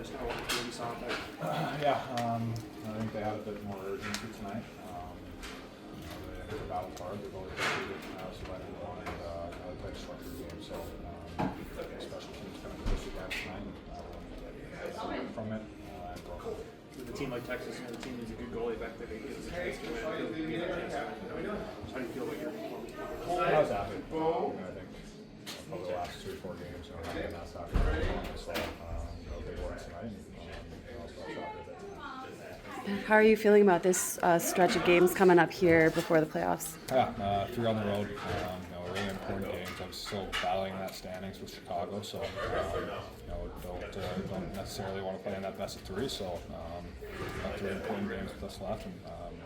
just kind of what the field you saw out there? I think they had a bit more urgency tonight. They battled hard. They've always competed so that we wanted they played a structured game. So special teams kind of pushed against tonight and from it and broke it. With a team like Texas, the team needs a good goalie back there to give us a chance to win. How do you feel about your performance? I was happy. I think over the last 2 or 4 games, I've been that soccer. So big work tonight. How are you feeling about this stretch of games coming up here before the playoffs? 3 on the road. Really important games. I'm still battling that standings with Chicago, so don't necessarily want to play in that best of 3. So got 3 important games with us left, and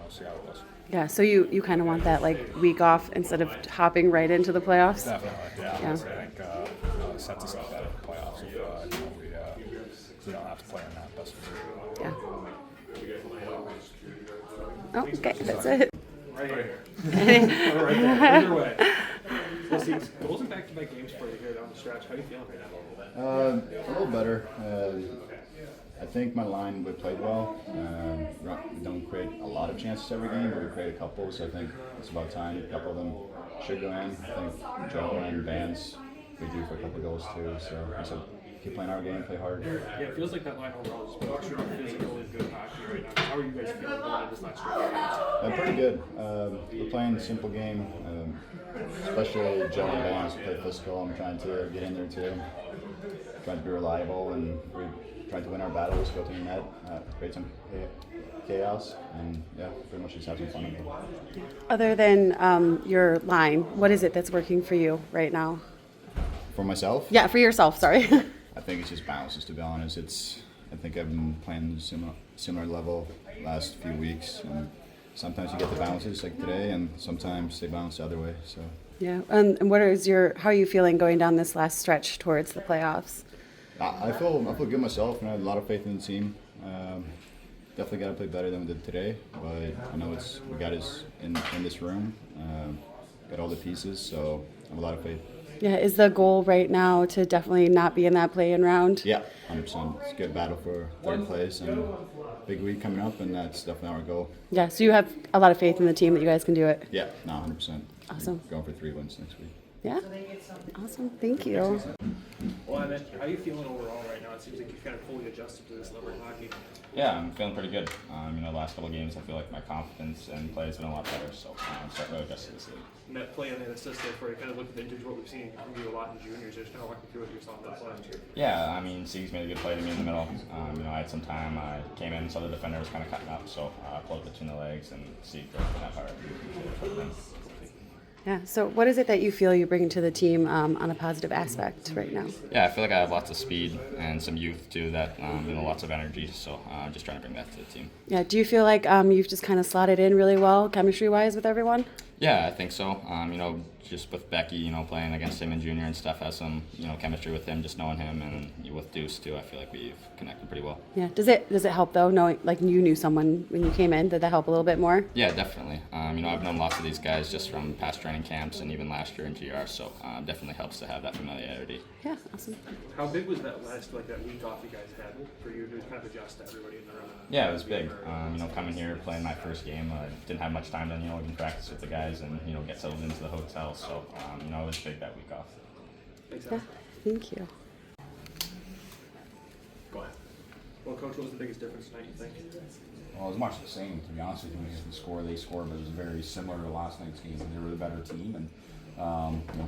we'll see how it goes. Yeah, so you kind of want that week off instead of hopping right into the playoffs? Definitely, yeah. I think it sets us up better for playoffs if we don't have to play in that best of 3. Yeah. Oh, okay, that's it. Right here. Right there. Either way. Well, see, goals in back-to-back games for you here down the stretch. How are you feeling right now? A little better. I think my line, we played well. We don't create a lot of chances every game, but we create a couple, so I think it's about time. A couple of them should go in. I think Joe and Vance, we do for a couple of goals too. So I said, keep playing our game, play hard. Yeah, it feels like that line overall is extra physical and good hockey right now. How are you guys feeling about this last stretch? Pretty good. We're playing a simple game, especially Joe and Vance play physical. I'm trying to get in there too. Trying to be reliable, and we're trying to win our battles, go to the net, create some chaos, and pretty much just have some fun. Other than your line, what is it that's working for you right now? For myself? Yeah, for yourself, sorry. I think it's just bounces, to be honest. I think I've been playing similar level last few weeks, and sometimes you get the bounces like today, and sometimes they bounce the other way. So. Yeah, and how are you feeling going down this last stretch towards the playoffs? I feel good myself, and I have a lot of faith in the team. Definitely got to play better than we did today, but I know we got us in this room, got all the pieces, so I have a lot of faith. Yeah, is the goal right now to definitely not be in that play-in round? Yeah, 100%. It's a good battle for 3rd place, and big week coming up, and that's definitely our goal. Yeah, so you have a lot of faith in the team that you guys can do it? Yeah, 100%. Awesome. We're going for 3 wins next week. Yeah, awesome. Thank you. Well, Emmitt, how are you feeling overall right now? It seems like you've kind of fully adjusted to this level of hockey. Yeah, I'm feeling pretty good. The last couple of games, I feel like my confidence and play has been a lot better, so I'm starting to adjust to this league. And that play on the assist there for you, kind of look at vintage, what we've seen from you a lot in juniors. Just kind of walking through what you saw in that play. Yeah, Seger's made a good play to me in the middle. I had some time. I came in, saw the defender was kind of cutting up, so I pulled between the legs and Seger put that hard. Yeah, so what is it that you feel you bring to the team on a positive aspect right now? Yeah, I feel like I have lots of speed and some youth too, that lots of energy, so I'm just trying to bring that to the team. Yeah, do you feel like you've just kind of slotted in really well chemistry-wise with everyone? Yeah, I think so. Just with Becky, playing against him in junior and stuff, has some, chemistry with him, just knowing him, and with Deuce too, I feel like we've connected pretty well. Yeah, does it help though, knowing like you knew someone when you came in? Did that help a little bit more? Yeah, definitely. I've known lots of these guys just from past training camps and even last year in GR, so definitely helps to have that familiarity. Yeah, awesome. How big was that that week off you guys had for you to kind of adjust to everybody in the room? Yeah, it was big. Coming here, playing my first game, didn't have much time to, even practice with the guys and, get settled into the hotel. So, it was big that week off. Yeah, thank you. Go ahead. Well, Coach, what was the biggest difference tonight, you think? Well, it was much the same, to be honest with you. The score they scored, but it was very similar to last night's game. They were the better team, and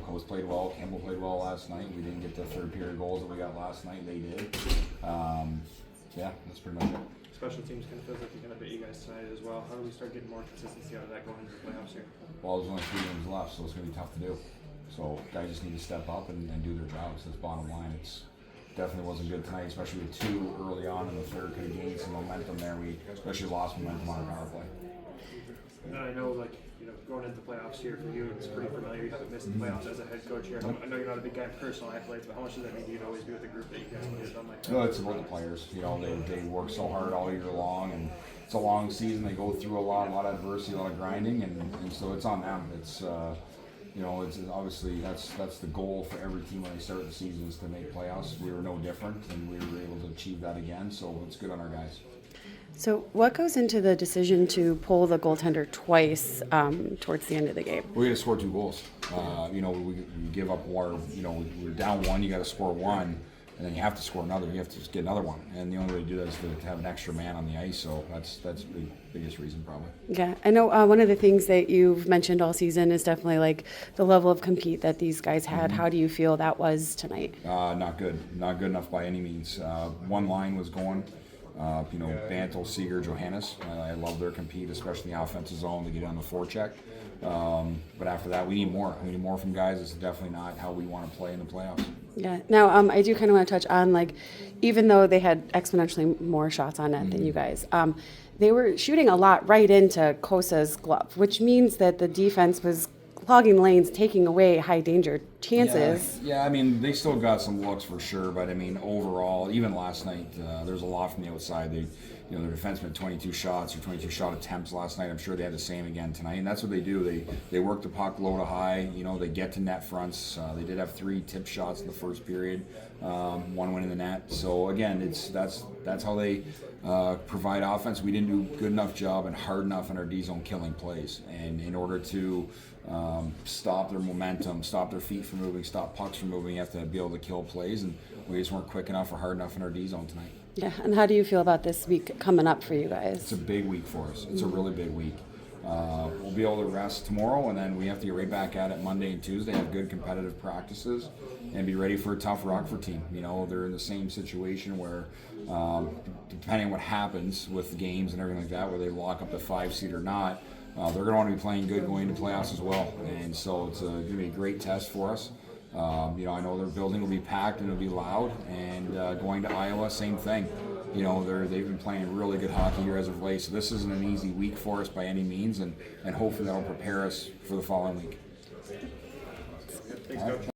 Cossa played well. Campbell played well last night. We didn't get the third period goals that we got last night. They did. Yeah, that's pretty much it. Special teams kind of feels like you're going to beat you guys tonight as well. How do we start getting more consistency out of that going into the playoffs here? Well, there's only 3 games left, so it's going to be tough to do. So guys just need to step up and do their jobs. That's bottom line. It's definitely wasn't good tonight, especially with 2 early on in the third. Could have gained some momentum there. We especially lost momentum on our power play. And I know, going into the playoffs here for you, it's pretty familiar. You haven't missed the playoffs as a head coach here. I know you're not a big guy in personal accolades, but how much does that mean to you to always be with a group that you guys can get done like that? No, it's about the players. They work so hard all year long, and it's a long season. They go through a lot of adversity, a lot of grinding, and so it's on them. It's You know, it's obviously that's the goal for every team when they start the season is to make playoffs. We were no different, and we were able to achieve that again. So it's good on our guys. So what goes into the decision to pull the goaltender twice towards the end of the game? We had to score 2 goals. You know, we give up one. You know, we're down 1. You got to score 1, and then you have to score another. You have to just get another one, and the only way to do that is to have an extra man on the ice. So that's the biggest reason probably. Yeah, I know one of the things that you've mentioned all season is definitely like the level of compete that these guys had. How do you feel that was tonight? Not good enough by any means. One line was going. You know, Bantle, Seger, Johannes. I love their compete, especially in the offensive zone to get on the forecheck. But after that, we need more. We need more from guys. It's definitely not how we want to play in the playoffs. Yeah. Now, I do kind of want to touch on, like, even though they had exponentially more shots on net than you guys, they were shooting a lot right into Cossa's glove, which means that the defense was clogging lanes, taking away high danger chances. Yeah, I mean, they still got some looks for sure, but I mean, overall, even last night, there's a lot from the outside. They, you know, their defensemen had 22 shots or 22 shot attempts last night. I'm sure they had the same again tonight, and that's what they do. They work the puck low to high. You know, they get to net fronts. They did have 3 tip shots in the first period. 1 went in the net. So again, that's how they provide offense. We didn't do a good enough job and hard enough in our D zone killing plays, and in order to stop their momentum, stop their feet from moving, stop pucks from moving, you have to be able to kill plays, and we just weren't quick enough or hard enough in our D zone tonight. Yeah, and how do you feel about this week coming up for you guys? It's a big week for us. It's a really big week. We'll be able to rest tomorrow, and then we have to get right back at it Monday and Tuesday, have good competitive practices, and be ready for a tough Rockford team. You know, they're in the same situation where, depending on what happens with the games and everything like that, whether they lock up the 5 seed or not, they're going to want to be playing good going into playoffs as well. And so it's going to be a great test for us. You know, I know their building will be packed and it'll be loud. And going to Iowa, same thing. You know, they've been playing really good hockey here as of late. So this isn't an easy week for us by any means. And hopefully that'll prepare us for the following week. Thanks, Coach.